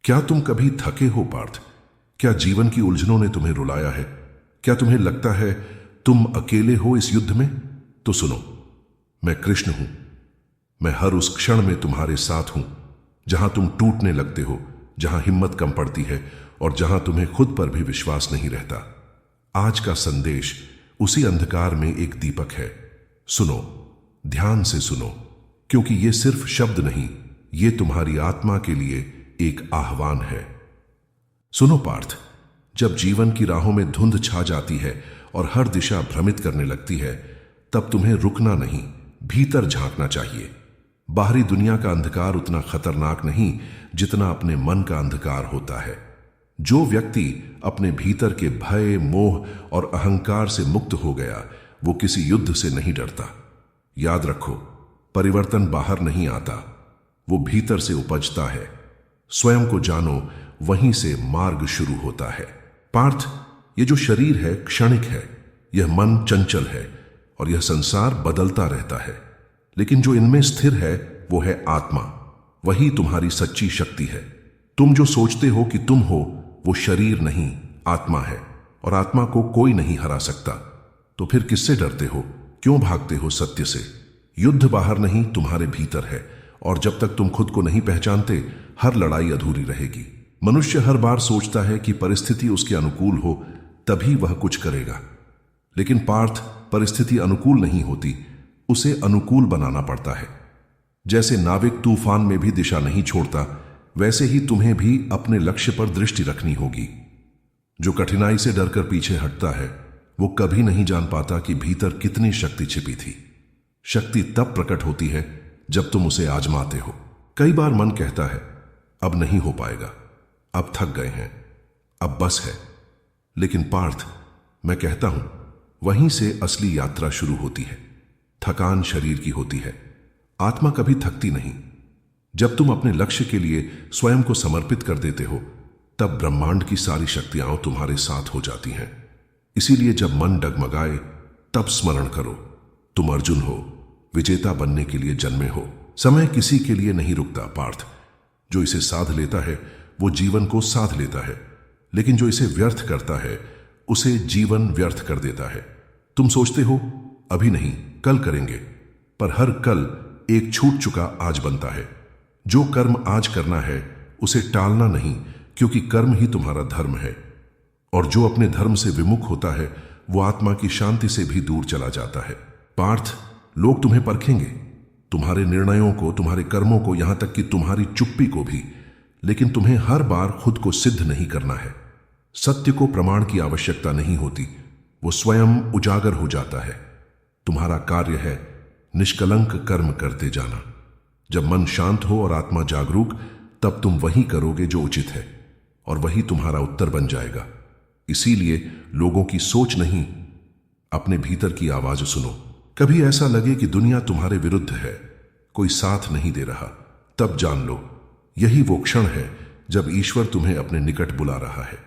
क्या तुम कभी थके हो पार्थ? क्या जीवन की उलझनों ने तुम्हें रुलाया है? क्या तुम्हें लगता है तुम अकेले हो इस युद्ध में? तो सुनो, मैं कृष्ण हूं। मैं हर उस क्षण में तुम्हारे साथ हूं जहां तुम टूटने लगते हो, जहां हिम्मत कम पड़ती है और जहां तुम्हें खुद पर भी विश्वास नहीं रहता। आज का संदेश उसी अंधकार में एक दीपक है। सुनो, ध्यान से सुनो, क्योंकि ये सिर्फ शब्द नहीं, ये तुम्हारी आत्मा के लिए एक आह्वान है। सुनो पार्थ, जब जीवन की राहों में धुंध छा जाती है और हर दिशा भ्रमित करने लगती है, तब तुम्हें रुकना नहीं, भीतर झांकना चाहिए। बाहरी दुनिया का अंधकार उतना खतरनाक नहीं जितना अपने मन का अंधकार होता है। जो व्यक्ति अपने भीतर के भय, मोह और अहंकार से मुक्त हो गया, वो किसी युद्ध से नहीं डरता। याद रखो, परिवर्तन बाहर नहीं आता, वो भीतर से उपजता है। स्वयं को जानो, वहीं से मार्ग शुरू होता है। पार्थ, ये जो शरीर है क्षणिक है, यह मन चंचल है और यह संसार बदलता रहता है, लेकिन जो इनमें स्थिर है वो है आत्मा। वही तुम्हारी सच्ची शक्ति है। तुम जो सोचते हो कि तुम हो, वो शरीर नहीं, आत्मा है, और आत्मा को कोई नहीं हरा सकता। तो फिर किससे डरते हो? क्यों भागते हो सत्य से? युद्ध बाहर नहीं, तुम्हारे भीतर है, और जब तक तुम खुद को नहीं पहचानते, हर लड़ाई अधूरी रहेगी। मनुष्य हर बार सोचता है कि परिस्थिति उसके अनुकूल हो तभी वह कुछ करेगा, लेकिन पार्थ, परिस्थिति अनुकूल नहीं होती, उसे अनुकूल बनाना पड़ता है। जैसे नाविक तूफान में भी दिशा नहीं छोड़ता, वैसे ही तुम्हें भी अपने लक्ष्य पर दृष्टि रखनी होगी। जो कठिनाई से डरकर पीछे हटता है, वो कभी नहीं जान पाता कि भीतर कितनी शक्ति छिपी थी। शक्ति तब प्रकट होती है जब तुम उसे आजमाते हो। कई बार मन कहता है अब नहीं हो पाएगा, अब थक गए हैं, अब बस है। लेकिन पार्थ, मैं कहता हूं, वहीं से असली यात्रा शुरू होती है। थकान शरीर की होती है, आत्मा कभी थकती नहीं। जब तुम अपने लक्ष्य के लिए स्वयं को समर्पित कर देते हो, तब ब्रह्मांड की सारी शक्तियां तुम्हारे साथ हो जाती हैं। इसीलिए जब मन डगमगाए, तब स्मरण करो, तुम अर्जुन हो, विजेता बनने के लिए जन्मे हो। समय किसी के लिए नहीं रुकता पार्थ। जो इसे साध लेता है, वो जीवन को साध लेता है, लेकिन जो इसे व्यर्थ करता है, उसे जीवन व्यर्थ कर देता है। तुम सोचते हो अभी नहीं, कल करेंगे, पर हर कल एक छूट चुका आज बनता है। जो कर्म आज करना है, उसे टालना नहीं, क्योंकि कर्म ही तुम्हारा धर्म है। और जो अपने धर्म से विमुख होता है, वो आत्मा की शांति से भी दूर चला जाता है। पार्थ, लोग तुम्हें परखेंगे, तुम्हारे निर्णयों को, तुम्हारे कर्मों को, यहां तक कि तुम्हारी चुप्पी को भी, लेकिन तुम्हें हर बार खुद को सिद्ध नहीं करना है। सत्य को प्रमाण की आवश्यकता नहीं होती, वो स्वयं उजागर हो जाता है। तुम्हारा कार्य है निष्कलंक कर्म करते जाना। जब मन शांत हो और आत्मा जागरूक, तब तुम वही करोगे जो उचित है, और वही तुम्हारा उत्तर बन जाएगा। इसीलिए लोगों की सोच नहीं, अपने भीतर की आवाज सुनो। कभी ऐसा लगे कि दुनिया तुम्हारे विरुद्ध है, कोई साथ नहीं दे रहा, तब जान लो यही वो क्षण है जब ईश्वर तुम्हें अपने निकट बुला रहा है।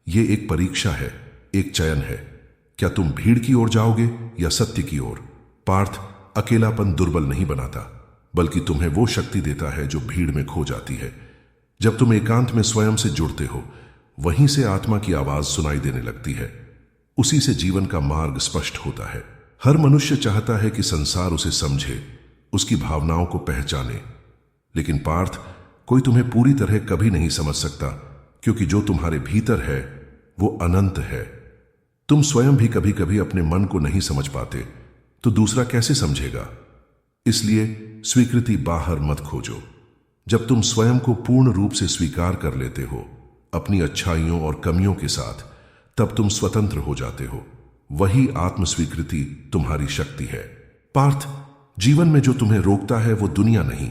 ये एक परीक्षा है, एक चयन है। क्या तुम भीड़ की ओर जाओगे या सत्य की ओर? पार्थ, अकेलापन दुर्बल नहीं बनाता, बल्कि तुम्हें वो शक्ति देता है जो भीड़ में खो जाती है। जब तुम एकांत में स्वयं से जुड़ते हो, वहीं से आत्मा की आवाज सुनाई देने लगती है। उसी से जीवन का मार्ग स्पष्ट होता है। हर मनुष्य चाहता है कि संसार उसे समझे, उसकी भावनाओं को पहचाने, लेकिन पार्थ, कोई तुम्हें पूरी तरह कभी नहीं समझ सकता, क्योंकि जो तुम्हारे भीतर है वो अनंत है। तुम स्वयं भी कभी कभी अपने मन को नहीं समझ पाते, तो दूसरा कैसे समझेगा? इसलिए स्वीकृति बाहर मत खोजो। जब तुम स्वयं को पूर्ण रूप से स्वीकार कर लेते हो, अपनी अच्छाइयों और कमियों के साथ, तब तुम स्वतंत्र हो जाते हो। वही आत्मस्वीकृति तुम्हारी शक्ति है। पार्थ, जीवन में जो तुम्हें रोकता है वो दुनिया नहीं,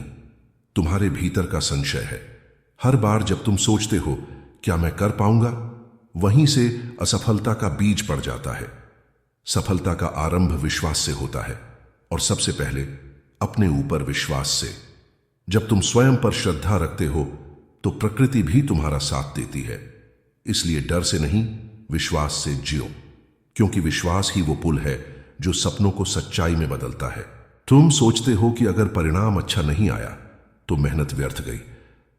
तुम्हारे भीतर का संशय है। हर बार जब तुम सोचते हो क्या मैं कर पाऊंगा, वहीं से असफलता का बीज पड़ जाता है। सफलता का आरंभ विश्वास से होता है, और सबसे पहले अपने ऊपर विश्वास से। जब तुम स्वयं पर श्रद्धा रखते हो, तो प्रकृति भी तुम्हारा साथ देती है। इसलिए डर से नहीं, विश्वास से जियो, क्योंकि विश्वास ही वो पुल है जो सपनों को सच्चाई में बदलता है। तुम सोचते हो कि अगर परिणाम अच्छा नहीं आया तो मेहनत व्यर्थ गई,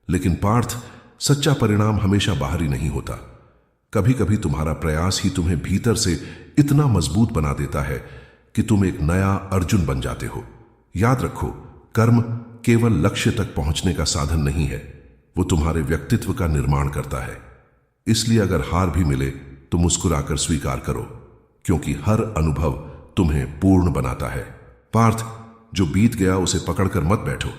लेकिन पार्थ, सच्चा परिणाम हमेशा बाहरी नहीं होता। कभी कभी तुम्हारा प्रयास ही तुम्हें भीतर से इतना मजबूत बना देता है कि तुम एक नया अर्जुन बन जाते हो। याद रखो, कर्म केवल लक्ष्य तक पहुंचने का साधन नहीं है, वो तुम्हारे व्यक्तित्व का निर्माण करता है। इसलिए अगर हार भी मिले तो मुस्कुराकर स्वीकार करो, क्योंकि हर अनुभव तुम्हें पूर्ण बनाता है। पार्थ, जो बीत गया उसे पकड़कर मत बैठो।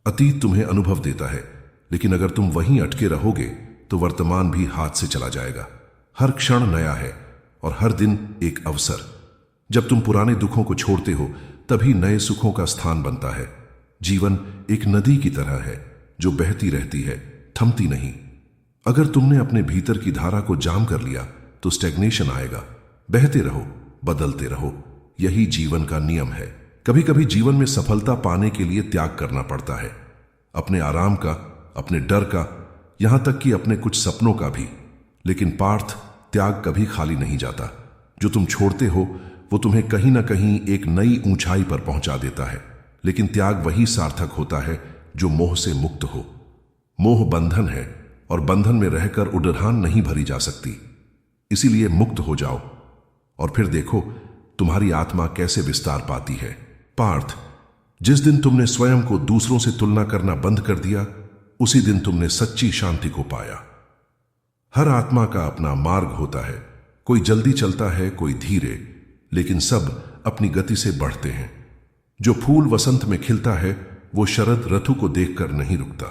अतीत तुम्हें अनुभव देता है, लेकिन अगर तुम वहीं अटके रहोगे तो वर्तमान भी हाथ से चला जाएगा। हर क्षण नया है और हर दिन एक अवसर। जब तुम पुराने दुखों को छोड़ते हो तभी नए सुखों का स्थान बनता है। जीवन एक नदी की तरह है जो बहती रहती है, थमती नहीं। अगर तुमने अपने भीतर की धारा को जाम कर लिया तो स्टैग्नेशन आएगा। बहते रहो, बदलते रहो, यही जीवन का नियम है। कभी कभी जीवन में सफलता पाने के लिए त्याग करना पड़ता है, अपने आराम का, अपने डर का, यहां तक कि अपने कुछ सपनों का भी। लेकिन पार्थ, त्याग कभी खाली नहीं जाता। जो तुम छोड़ते हो वो तुम्हें कहीं ना कहीं एक नई ऊंचाई पर पहुंचा देता है, लेकिन त्याग वही सार्थक होता है जो मोह से मुक्त हो। मोह बंधन है और बंधन में रहकर उड़ान नहीं भरी जा सकती। इसीलिए मुक्त हो जाओ और फिर देखो तुम्हारी आत्मा कैसे विस्तार पाती है। पार्थ, जिस दिन तुमने स्वयं को दूसरों से तुलना करना बंद कर दिया, उसी दिन तुमने सच्ची शांति को पाया। हर आत्मा का अपना मार्ग होता है, कोई जल्दी चलता है, कोई धीरे, लेकिन सब अपनी गति से बढ़ते हैं। जो फूल वसंत में खिलता है वो शरद ऋतु को देखकर नहीं रुकता।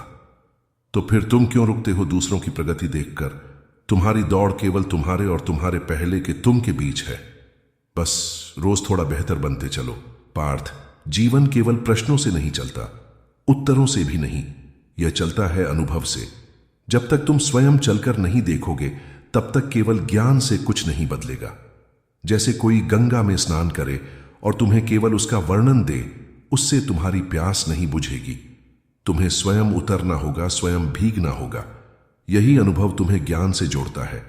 तो फिर तुम क्यों रुकते हो दूसरों की प्रगति देखकर? तुम्हारी दौड़ केवल तुम्हारे और तुम्हारे पहले के तुम के बीच है। बस रोज थोड़ा बेहतर बनते चलो। पार्थ, जीवन केवल प्रश्नों से नहीं चलता, उत्तरों से भी नहीं, यह चलता है अनुभव से। जब तक तुम स्वयं चलकर नहीं देखोगे तब तक केवल ज्ञान से कुछ नहीं बदलेगा। जैसे कोई गंगा में स्नान करे और तुम्हें केवल उसका वर्णन दे, उससे तुम्हारी प्यास नहीं बुझेगी। तुम्हें स्वयं उतरना होगा, स्वयं भीगना होगा। यही अनुभव तुम्हें ज्ञान से जोड़ता है।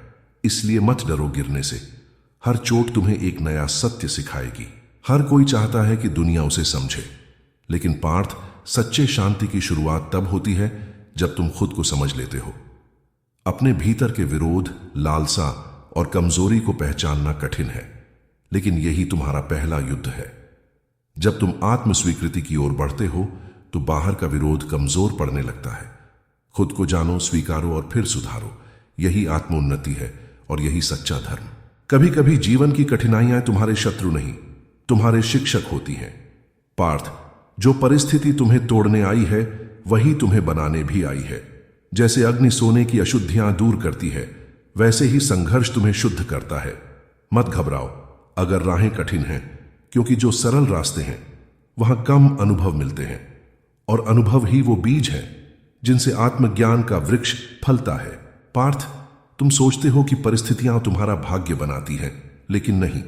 इसलिए मत डरो गिरने से। हर चोट तुम्हें एक नया सत्य सिखाएगी। हर कोई चाहता है कि दुनिया उसे समझे, लेकिन पार्थ, सच्चे शांति की शुरुआत तब होती है जब तुम खुद को समझ लेते हो। अपने भीतर के विरोध, लालसा और कमजोरी को पहचानना कठिन है, लेकिन यही तुम्हारा पहला युद्ध है। जब तुम आत्म स्वीकृति की ओर बढ़ते हो तो बाहर का विरोध कमजोर पड़ने लगता है। खुद को जानो, स्वीकारो और फिर सुधारो। यही आत्मोन्नति है और यही सच्चा धर्म। कभी कभी जीवन की कठिनाइयां तुम्हारे शत्रु नहीं, तुम्हारे शिक्षक होती हैं। पार्थ, जो परिस्थिति तुम्हें तोड़ने आई है वही तुम्हें बनाने भी आई है। जैसे अग्नि सोने की अशुद्धियां दूर करती है, वैसे ही संघर्ष तुम्हें शुद्ध करता है। मत घबराओ अगर राहें कठिन हैं, क्योंकि जो सरल रास्ते हैं वहां कम अनुभव मिलते हैं, और अनुभव ही वो बीज है जिनसे आत्मज्ञान का वृक्ष फलता है। पार्थ, तुम सोचते हो कि परिस्थितियां तुम्हारा भाग्य बनाती हैं, लेकिन नहीं,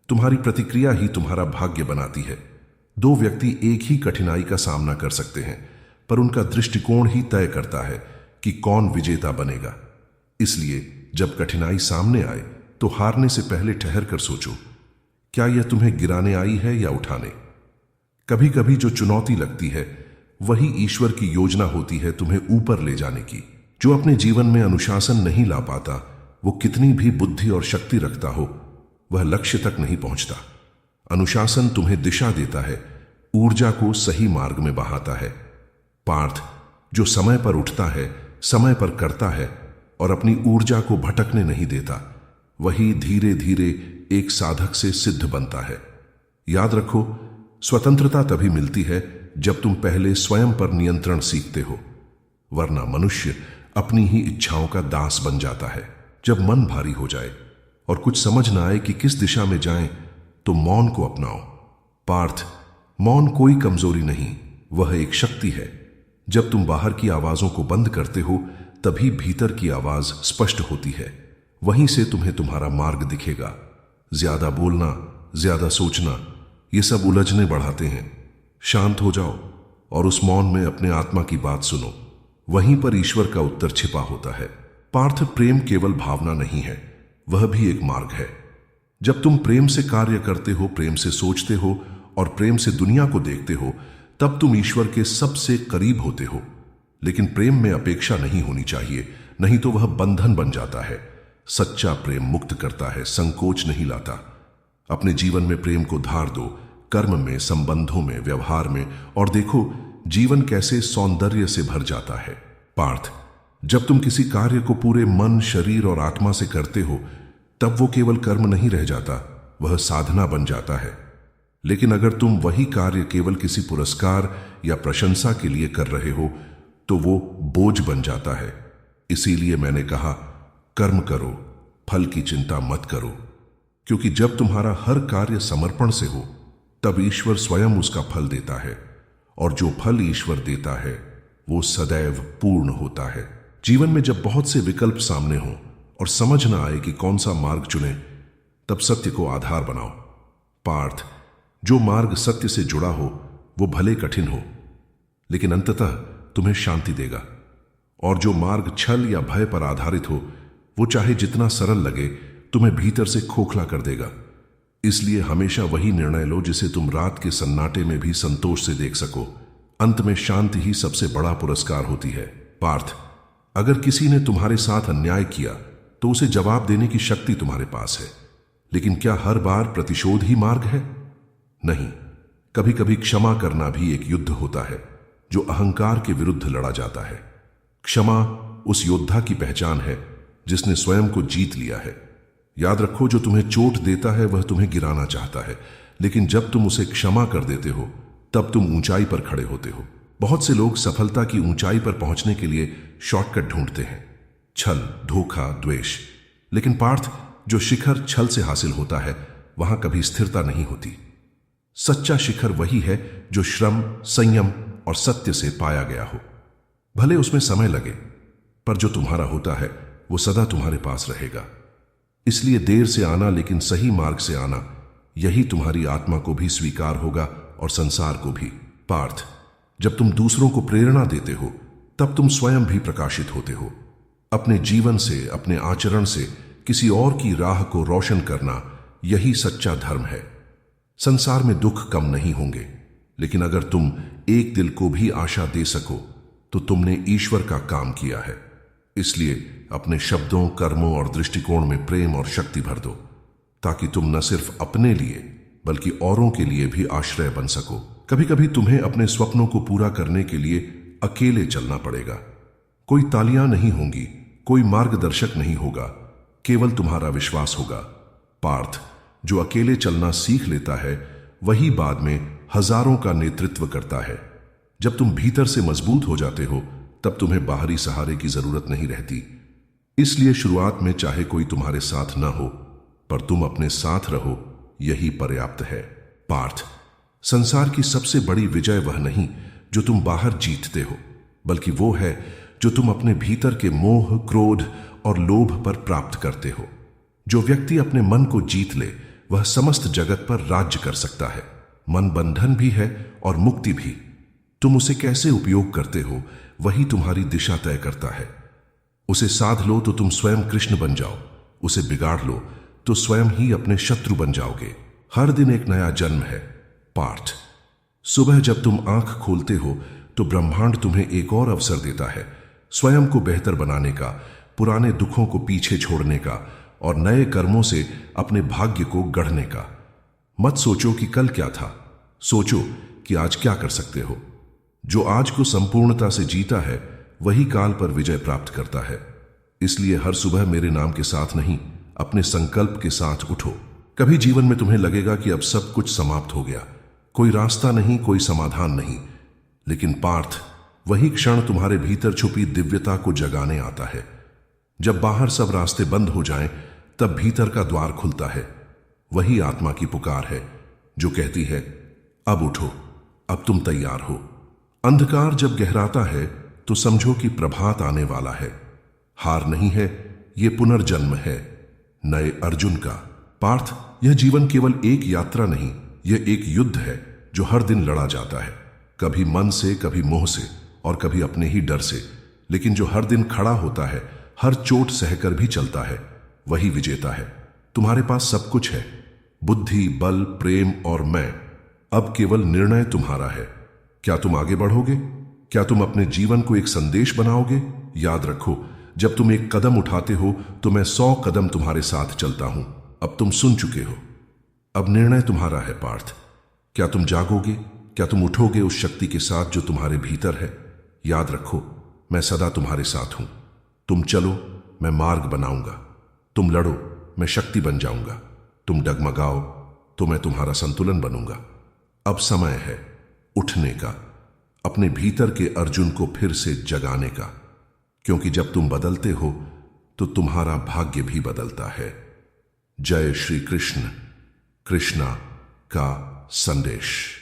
तुम्हारी प्रतिक्रिया ही तुम्हारा भाग्य बनाती है। दो व्यक्ति एक ही कठिनाई का सामना कर सकते हैं, पर उनका दृष्टिकोण ही तय करता है कि कौन विजेता बनेगा। इसलिए जब कठिनाई सामने आए तो हारने से पहले ठहर कर सोचो, क्या यह तुम्हें गिराने आई है या उठाने? कभी कभी जो चुनौती लगती है वही ईश्वर की योजना होती है तुम्हें ऊपर ले जाने की। जो अपने जीवन में अनुशासन नहीं ला पाता, वो कितनी भी बुद्धि और शक्ति रखता हो, वह लक्ष्य तक नहीं पहुंचता। अनुशासन तुम्हें दिशा देता है, ऊर्जा को सही मार्ग में बहाता है। पार्थ, जो समय पर उठता है, समय पर करता है और अपनी ऊर्जा को भटकने नहीं देता, वही धीरे धीरे एक साधक से सिद्ध बनता है। याद रखो, स्वतंत्रता तभी मिलती है जब तुम पहले स्वयं पर नियंत्रण सीखते हो, वरना मनुष्य अपनी ही इच्छाओं का दास बन जाता है। जब मन भारी हो जाए और कुछ समझ ना आए कि किस दिशा में जाएं, तो मौन को अपनाओ। पार्थ, मौन कोई कमजोरी नहीं, वह एक शक्ति है। जब तुम बाहर की आवाजों को बंद करते हो तभी भीतर की आवाज स्पष्ट होती है। वहीं से तुम्हें तुम्हारा मार्ग दिखेगा। ज्यादा बोलना, ज्यादा सोचना, ये सब उलझने बढ़ाते हैं। शांत हो जाओ और उस मौन में अपने आत्मा की बात सुनो। वहीं पर ईश्वर का उत्तर छिपा होता है। पार्थ, प्रेम केवल भावना नहीं है, वह भी एक मार्ग है। जब तुम प्रेम से कार्य करते हो, प्रेम से सोचते हो और प्रेम से दुनिया को देखते हो, तब तुम ईश्वर के सबसे करीब होते हो। लेकिन प्रेम में अपेक्षा नहीं होनी चाहिए, नहीं तो वह बंधन बन जाता है। सच्चा प्रेम मुक्त करता है, संकोच नहीं लाता। अपने जीवन में प्रेम को धार दो, कर्म में, संबंधों में, व्यवहार में, और देखो जीवन कैसे सौंदर्य से भर जाता है। पार्थ, जब तुम किसी कार्य को पूरे मन, शरीर और आत्मा से करते हो, तब वो केवल कर्म नहीं रह जाता, वह साधना बन जाता है। लेकिन अगर तुम वही कार्य केवल किसी पुरस्कार या प्रशंसा के लिए कर रहे हो, तो वो बोझ बन जाता है। इसीलिए मैंने कहा, कर्म करो, फल की चिंता मत करो, क्योंकि जब तुम्हारा हर कार्य समर्पण से हो, तब ईश्वर स्वयं उसका फल देता है, और जो फल ईश्वर देता है वो सदैव पूर्ण होता है। जीवन में जब बहुत से विकल्प सामने हों और समझ ना आए कि कौन सा मार्ग चुने, तब सत्य को आधार बनाओ। पार्थ, जो मार्ग सत्य से जुड़ा हो वो भले कठिन हो, लेकिन अंततः तुम्हें शांति देगा, और जो मार्ग छल या भय पर आधारित हो, वो चाहे जितना सरल लगे, तुम्हें भीतर से खोखला कर देगा। इसलिए हमेशा वही निर्णय लो जिसे तुम रात के सन्नाटे में भी संतोष से देख सको। अंत में शांति ही सबसे बड़ा पुरस्कार होती है। पार्थ, अगर किसी ने तुम्हारे साथ अन्याय किया तो उसे जवाब देने की शक्ति तुम्हारे पास है, लेकिन क्या हर बार प्रतिशोध ही मार्ग है? नहीं, कभी कभी क्षमा करना भी एक युद्ध होता है, जो अहंकार के विरुद्ध लड़ा जाता है। क्षमा उस योद्धा की पहचान है जिसने स्वयं को जीत लिया है। याद रखो, जो तुम्हें चोट देता है वह तुम्हें गिराना चाहता है, लेकिन जब तुम उसे क्षमा कर देते हो, तब तुम ऊंचाई पर खड़े होते हो। बहुत से लोग सफलता की ऊंचाई पर पहुंचने के लिए शॉर्टकट ढूंढते हैं, छल, धोखा, द्वेष। लेकिन पार्थ, जो शिखर छल से हासिल होता है, वहां कभी स्थिरता नहीं होती। सच्चा शिखर वही है जो श्रम, संयम और सत्य से पाया गया हो। भले उसमें समय लगे, पर जो तुम्हारा होता है वो सदा तुम्हारे पास रहेगा। इसलिए देर से आना, लेकिन सही मार्ग से आना, यही तुम्हारी आत्मा को भी स्वीकार होगा और संसार को भी। पार्थ, जब तुम दूसरों को प्रेरणा देते हो, तब तुम स्वयं भी प्रकाशित होते हो। अपने जीवन से, अपने आचरण से किसी और की राह को रोशन करना, यही सच्चा धर्म है। संसार में दुख कम नहीं होंगे, लेकिन अगर तुम एक दिल को भी आशा दे सको, तो तुमने ईश्वर का काम किया है। इसलिए अपने शब्दों, कर्मों और दृष्टिकोण में प्रेम और शक्ति भर दो, ताकि तुम न सिर्फ अपने लिए बल्कि औरों के लिए भी आश्रय बन सको। कभी कभी तुम्हें अपने स्वप्नों को पूरा करने के लिए अकेले चलना पड़ेगा। कोई तालियां नहीं होंगी, कोई मार्गदर्शक नहीं होगा, केवल तुम्हारा विश्वास होगा। पार्थ, जो अकेले चलना सीख लेता है, वही बाद में हजारों का नेतृत्व करता है। जब तुम भीतर से मजबूत हो जाते हो, तब तुम्हें बाहरी सहारे की जरूरत नहीं रहती। इसलिए शुरुआत में चाहे कोई तुम्हारे साथ न हो, पर तुम अपने साथ रहो, यही पर्याप्त है। पार्थ, संसार की सबसे बड़ी विजय वह नहीं जो तुम बाहर जीतते हो, बल्कि वो है जो तुम अपने भीतर के मोह, क्रोध और लोभ पर प्राप्त करते हो। जो व्यक्ति अपने मन को जीत ले, वह समस्त जगत पर राज्य कर सकता है। मन बंधन भी है और मुक्ति भी। तुम उसे कैसे उपयोग करते हो, वही तुम्हारी दिशा तय करता है। उसे साध लो तो तुम स्वयं कृष्ण बन जाओ, उसे बिगाड़ लो तो स्वयं ही अपने शत्रु बन जाओगे। हर दिन एक नया जन्म है। पार्थ, सुबह जब तुम आंख खोलते हो तो ब्रह्मांड तुम्हें एक और अवसर देता है, स्वयं को बेहतर बनाने का, पुराने दुखों को पीछे छोड़ने का और नए कर्मों से अपने भाग्य को गढ़ने का। मत सोचो कि कल क्या था, सोचो कि आज क्या कर सकते हो। जो आज को संपूर्णता से जीता है, वही काल पर विजय प्राप्त करता है। इसलिए हर सुबह मेरे नाम के साथ नहीं, अपने संकल्प के साथ उठो। कभी जीवन में तुम्हें लगेगा कि अब सब कुछ समाप्त हो गया, कोई रास्ता नहीं, कोई समाधान नहीं, लेकिन पार्थ, वही क्षण तुम्हारे भीतर छुपी दिव्यता को जगाने आता है। जब बाहर सब रास्ते बंद हो जाएं, तब भीतर का द्वार खुलता है। वही आत्मा की पुकार है जो कहती है, अब उठो, अब तुम तैयार हो। अंधकार जब गहराता है तो समझो कि प्रभात आने वाला है। हार नहीं है, ये पुनर्जन्म है, नए अर्जुन का। पार्थ, यह जीवन केवल एक यात्रा नहीं, यह एक युद्ध है जो हर दिन लड़ा जाता है, कभी मन से, कभी मोह से और कभी अपने ही डर से। लेकिन जो हर दिन खड़ा होता है, हर चोट सहकर भी चलता है, वही विजेता है। तुम्हारे पास सब कुछ है, बुद्धि, बल, प्रेम और मैं। अब केवल निर्णय तुम्हारा है। क्या तुम आगे बढ़ोगे क्या तुम अपने जीवन को एक संदेश बनाओगे? याद रखो, जब तुम एक कदम उठाते हो तो मैं 100 कदम तुम्हारे साथ चलता हूं। अब तुम सुन चुके हो, अब निर्णय तुम्हारा है पार्थ। क्या तुम जागोगे? क्या तुम उठोगे उस शक्ति के साथ जो तुम्हारे भीतर है? याद रखो, मैं सदा तुम्हारे साथ हूं। तुम चलो, मैं मार्ग बनाऊंगा। तुम लड़ो, मैं शक्ति बन जाऊंगा। तुम डगमगाओ तो मैं तुम्हारा संतुलन बनूंगा। अब समय है उठने का, अपने भीतर के अर्जुन को फिर से जगाने का, क्योंकि जब तुम बदलते हो तो तुम्हारा भाग्य भी बदलता है। जय श्री कृष्ण। कृष्णा का संदेश।